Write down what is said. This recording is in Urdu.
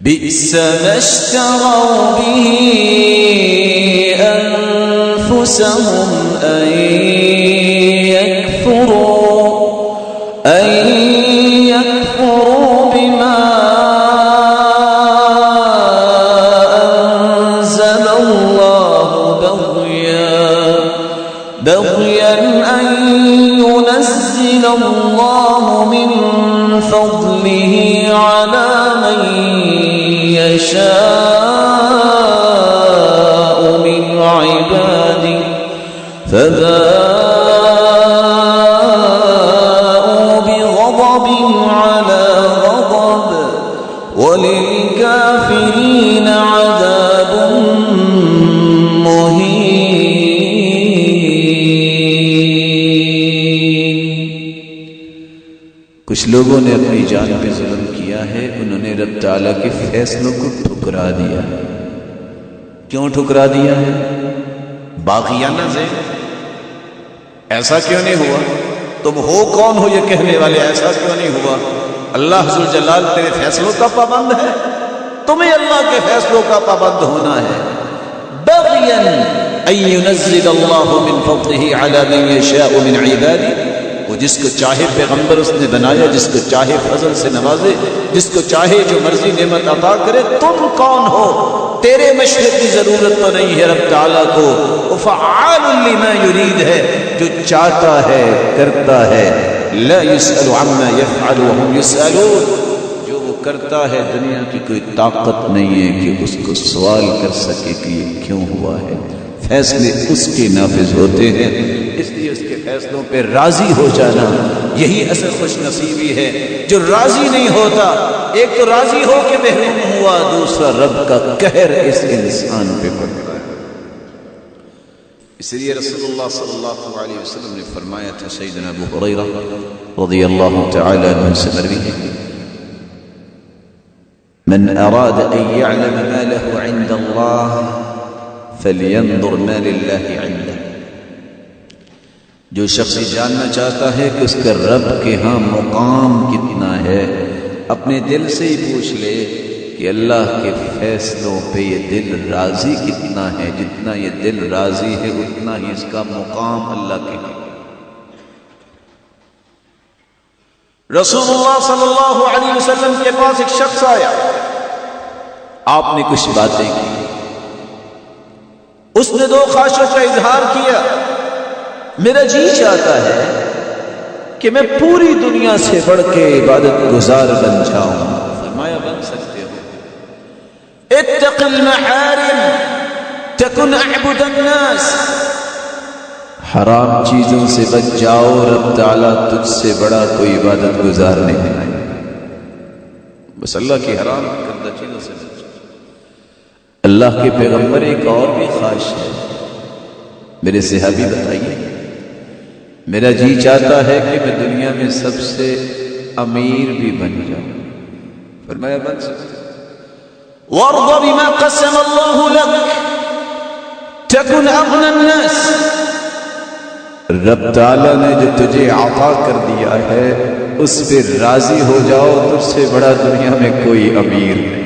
بئس ما اشتروا به أنفسهم أن يكفروا بما أنزل الله بغيا أن ينزل الله من فضله على من يشاء من عباده فباءوا بغضب على غضب وللكافرين عذاب مهين. کچھ لوگوں نے اپنی جان پہ ظلم کیا ہے، انہوں نے رب تعالیٰ کے فیصلوں کو ٹھکرا دیا. کیوں ٹھکرا دیا ہے؟ باغیانہ سے ایسا کیوں نہیں ہوا؟ تم ہو کون ہو یہ کہنے والے؟ ایسا کیوں نہیں ہوا؟ اللہ ذوالجلال تیرے فیصلوں کا پابند ہے، تمہیں اللہ کے فیصلوں کا پابند ہونا ہے. بغیا ان ينزل اللہ من فضلہ علی من یشاء من عبادہ، وہ جس کو چاہے پیغمبر اس نے بنایا، جس کو چاہے فضل سے نوازے، جس کو چاہے جو مرضی نعمت عطا کرے. تم کون ہو؟ تیرے مشورے کی ضرورت تو نہیں ہے رب تعالیٰ کو. وہ فعال لما یرید ہے، جو چاہتا ہے کرتا ہے. لا يسأل عما يفعل وهم يسألون، جو وہ کرتا ہے دنیا کی کوئی طاقت نہیں ہے کہ اس کو سوال کر سکے کہ یہ کیوں ہوا ہے. فیصلے اس کے نافذ ہوتے ہیں، اس لیے اس کے فیصلوں پہ راضی ہو جانا یہی اصل خوش نصیبی ہے. جو راضی نہیں ہوتا، ایک تو راضی ہو کے محروم ہوا، دوسرا رب کا قہر اس انسان پہ پڑتا ہے. اس لیے رسول اللہ صلی اللہ علیہ وسلم نے فرمایا تھا، سیدنا ابو ہریرہ رضی اللہ تعالی عنہ سے مروی ہے، من اراد ان يعلم ما له عند الله فلينظر ما لله عنده. جو شخص جاننا چاہتا ہے کہ اس کا رب کے ہاں مقام کتنا ہے، اپنے دل سے ہی پوچھ لے کہ اللہ کے فیصلوں پہ یہ دل راضی کتنا ہے. جتنا یہ دل راضی ہے اتنا ہی اس کا مقام اللہ کے ہاں. رسول اللہ صلی اللہ علیہ وسلم کے پاس ایک شخص آیا، آپ نے کچھ باتیں کی، اس نے دو خواہشوں کا اظہار کیا. میرا جی چاہتا ہے کہ میں پوری دنیا سے بڑھ کے عبادت گزار بن جاؤں. فرمایا بن سکتے ہو. اتق المحارم تکن اعبد الناس، حرام چیزوں سے بچ جاؤ، رب تعالیٰ تجھ سے بڑا کوئی عبادت گزار نہیں ہے. بس اللہ کی حرام کردہ چیزوں سے بچ. اللہ کے پیغمبر ایک اور بھی خواہش ہے، میرے صحابی بتائیے، میرا جی چاہتا ہے کہ میں دنیا میں سب سے امیر بھی بن جاؤں. فرمایا بن سکتے. وارض بما قسم اللہ لك تکن اغنى الناس، رب تعالیٰ نے جو تجھے عطا کر دیا ہے اس پہ راضی ہو جاؤ، تجھ سے بڑا دنیا میں کوئی امیر نہیں.